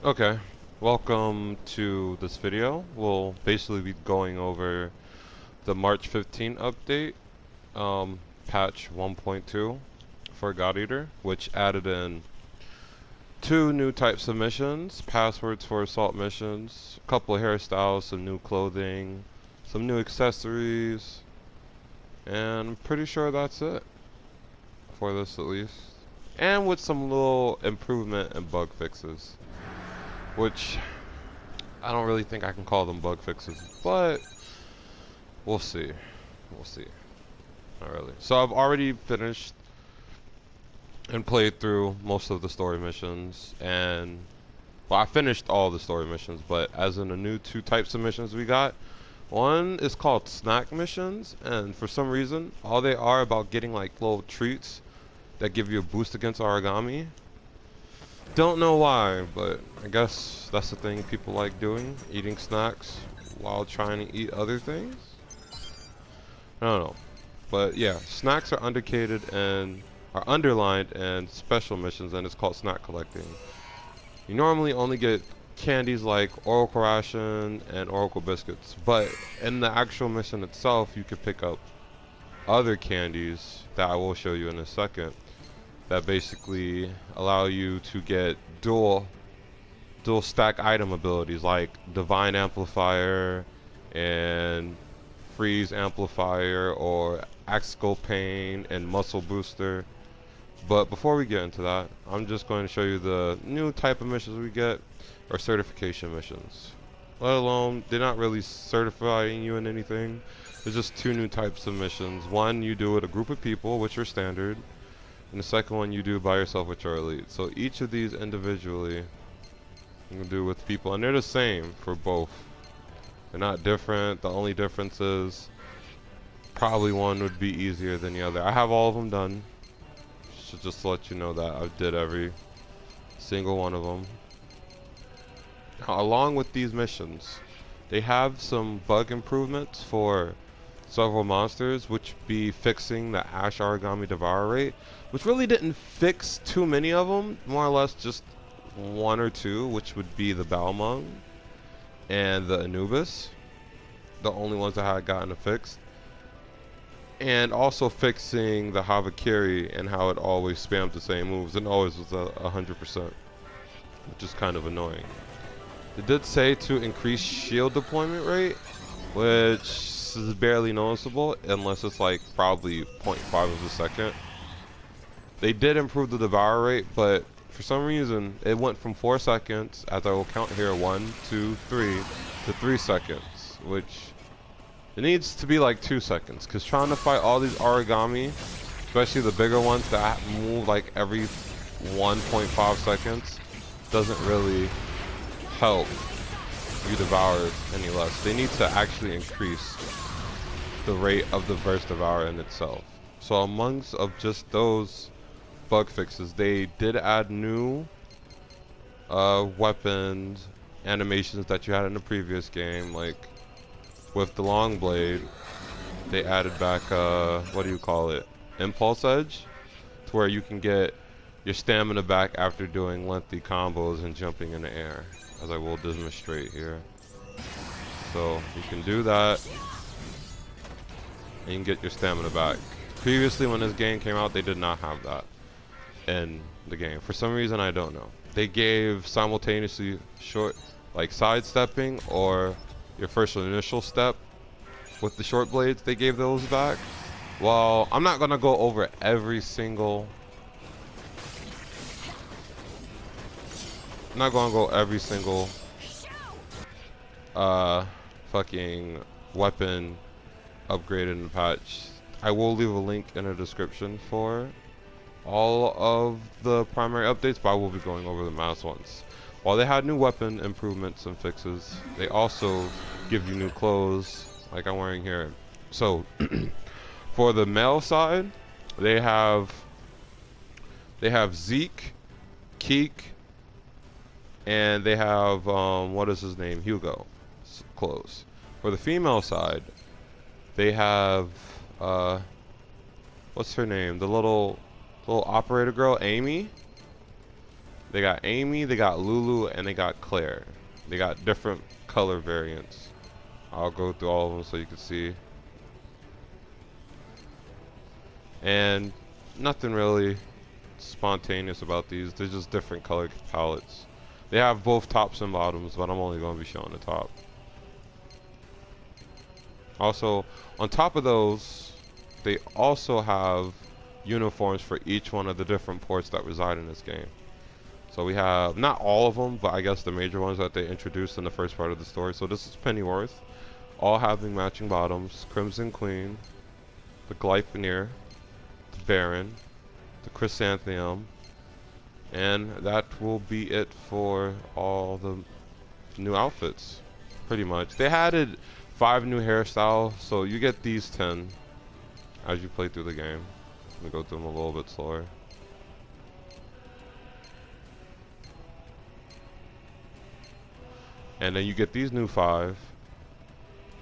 Okay, welcome to this video. We'll basically be going over the March 15 update, patch 1.2 for God Eater, which added in two new types of missions, passwords for assault missions, a couple of hairstyles, some new clothing, some new accessories, and I'm pretty sure that's it for this at least. And with some little improvement and bug fixes, which I don't really think I can call them bug fixes, but we'll see. We'll see. Not really. So I've already finished and played through most of the story missions, and well, I finished all the story missions, but as in the new two types of missions we got, one is called snack missions, and for some reason, all they are about getting like little treats that give you a boost against origami. Don't know why, but I guess that's the thing people like doing, eating snacks while trying to eat other things. I don't know. But yeah, snacks are underlined in special missions, and it's called snack collecting. You normally only get candies like Oracle Ration and Oracle Biscuits, but in the actual mission itself, you can pick up other candies that I will show you in a second, that basically allow you to get dual stack item abilities like Divine Amplifier and Freeze Amplifier, or Axial Pain and Muscle Booster. But before we get into that, I'm just going to show you the new type of missions we get, or certification missions. Let alone, they're not really certifying you in anything. There's just two new types of missions. One you do with a group of people, which are standard, and the second one you do by yourself, which are elite. So each of these individually you can do with people, and they're the same for both. They're not different. The only difference is probably one would be easier than the other. I have all of them done. So just to let you know that I did every single one of them. Now, along with these missions, they have some bug improvements for several monsters, which be fixing the Ash Origami Devour rate, which really didn't fix too many of them, more or less just one or two, which would be the Balmung and the Anubis, the only ones that had gotten fixed. And also fixing the Havakiri and how it always spammed the same moves and always was 100%, which is kind of annoying. It did say to increase shield deployment rate, which is barely noticeable unless it's like probably 0.5 of a second. They did improve the devour rate, but for some reason it went from 4 seconds, as I will count here, 1, 2, 3, to 3 seconds, which it needs to be like 2 seconds, because trying to fight all these origami, especially the bigger ones that move like every 1.5 seconds, doesn't really help you devour any less. They need to actually increase the rate of the burst devour in itself. So amongst of just those bug fixes, they did add new weapons animations that you had in the previous game, like with the long blade they added back what do you call it, impulse edge, to where you can get your stamina back after doing lengthy combos and jumping in the air, as I will demonstrate here. So you can do that and you can get your stamina back. Previously, when this game came out, they did not have that in the game. For some reason, I don't know. They gave simultaneously short, like sidestepping or your first initial step with the short blades. They gave those back. Well, I'm not gonna go over every single. I'm not gonna go every single fucking weapon upgraded in the patch. I will leave a link in the description for all of the primary updates, but I will be going over the mass ones. While they had new weapon improvements and fixes, they also give you new clothes, like I'm wearing here. So for the male side, they have Zeke, Keek, and they have what is his name, Hugo clothes. For the female side, they have what's her name, the little operator girl, Amy. They got Amy, they got Lulu, and they got Claire. They got different color variants. I'll go through all of them so you can see. And nothing really spontaneous about these. They're just different color palettes. They have both tops and bottoms, but I'm only going to be showing the top. Also, on top of those, they also have uniforms for each one of the different ports that reside in this game. So we have, not all of them, but I guess the major ones that they introduced in the first part of the story. So this is Pennyworth, all having matching bottoms. Crimson Queen, the Glyphonier, the Baron, the Chrysanthemum, and that will be it for all the new outfits, pretty much. They added 5 new hairstyles, so you get these 10 as you play through the game. Let me go through them a little bit slower. And then you get these new 5,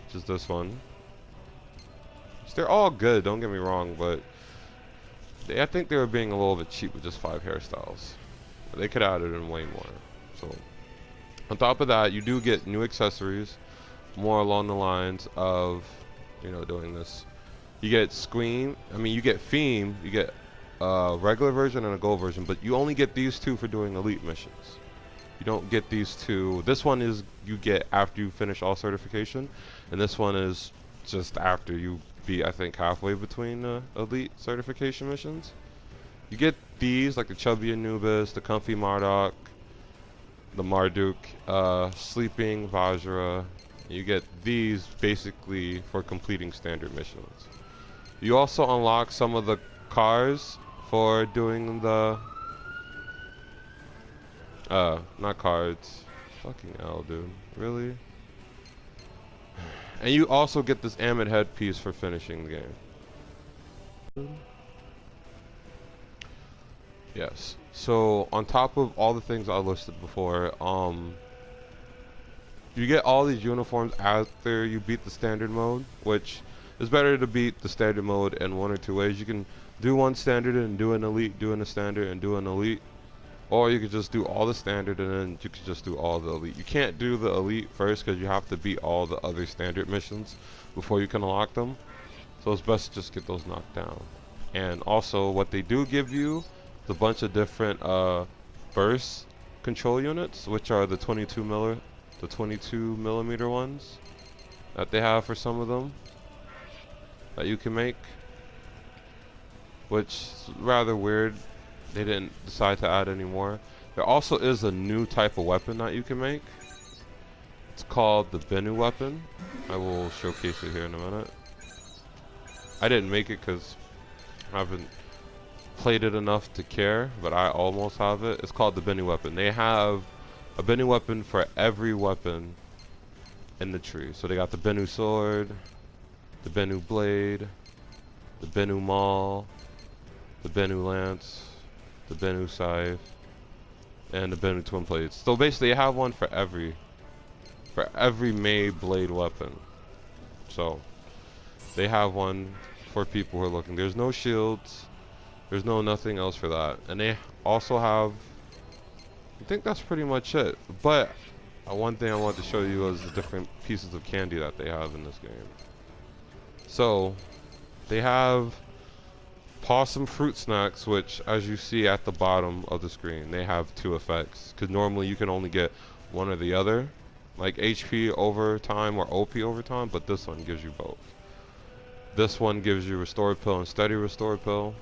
which is this one. They're all good, don't get me wrong, but I think they were being a little bit cheap with just 5 hairstyles. They could have added in way more. So, on top of that, you do get new accessories, more along the lines of, doing this. You get you get Theme, you get a regular version and a gold version, but you only get these 2 for doing elite missions. You don't get these 2. This one is you get after you finish all certification, and this one is just after you be, I think, halfway between the elite certification missions. You get these, like the Chubby Anubis, the Comfy Marduk, the Marduk, Sleeping Vajra. You get these basically for completing standard missions. You also unlock some of the cars for doing the not cards. Fucking hell, dude. Really? And you also get this Amit headpiece for finishing the game. Yes. So on top of all the things I listed before, you get all these uniforms after you beat the standard mode, which is better to beat the standard mode in 1 or 2 ways. You can do one standard and do an elite, do a standard and do an elite. Or you could just do all the standard and then you could just do all the elite. You can't do the elite first because you have to beat all the other standard missions before you can unlock them. So it's best to just get those knocked down. And also what they do give you is a bunch of different burst control units, which are the 22 millimeter ones that they have for some of them that you can make, which is rather weird. They didn't decide to add any more. There also is a new type of weapon that you can make. It's called the Bennu weapon. I will showcase it here in a minute. I didn't make it because I haven't played it enough to care, but I almost have it. It's called the Bennu weapon. They have a Bennu weapon for every weapon in the tree. So they got the Bennu sword, the Bennu blade, the Bennu maul, the Bennu lance, the Bennu scythe, and the Bennu twin blades. So basically you have one for every May blade weapon. So they have one for people who are looking. There's no shields, there's no nothing else for that. And they also have, I think that's pretty much it. But one thing I want to show you is the different pieces of candy that they have in this game. So they have Possum fruit snacks, which as you see at the bottom of the screen, they have 2 effects, because normally you can only get one or the other, like HP over time or OP over time, but this one gives you both. This one gives you restore pill and steady restore pill.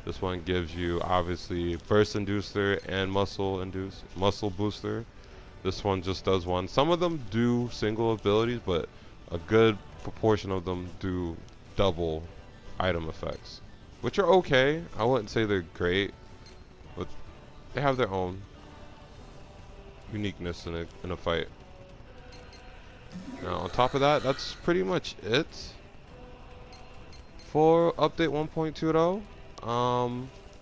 This one gives you obviously burst inducer and muscle booster. This one just does one. Some of them do single abilities, but a good proportion of them do double item effects, which are okay. I wouldn't say they're great, but they have their own uniqueness in a fight. Now, on top of that, that's pretty much it for update 1.20.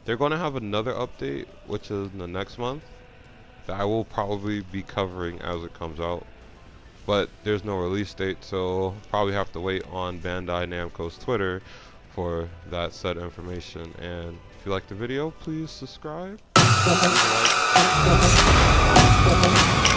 They're going to have another update, which is in the next month, that I will probably be covering as it comes out. But there's no release date, so probably have to wait on Bandai Namco's Twitter for that said information. And if you liked the video, please subscribe. Leave a like.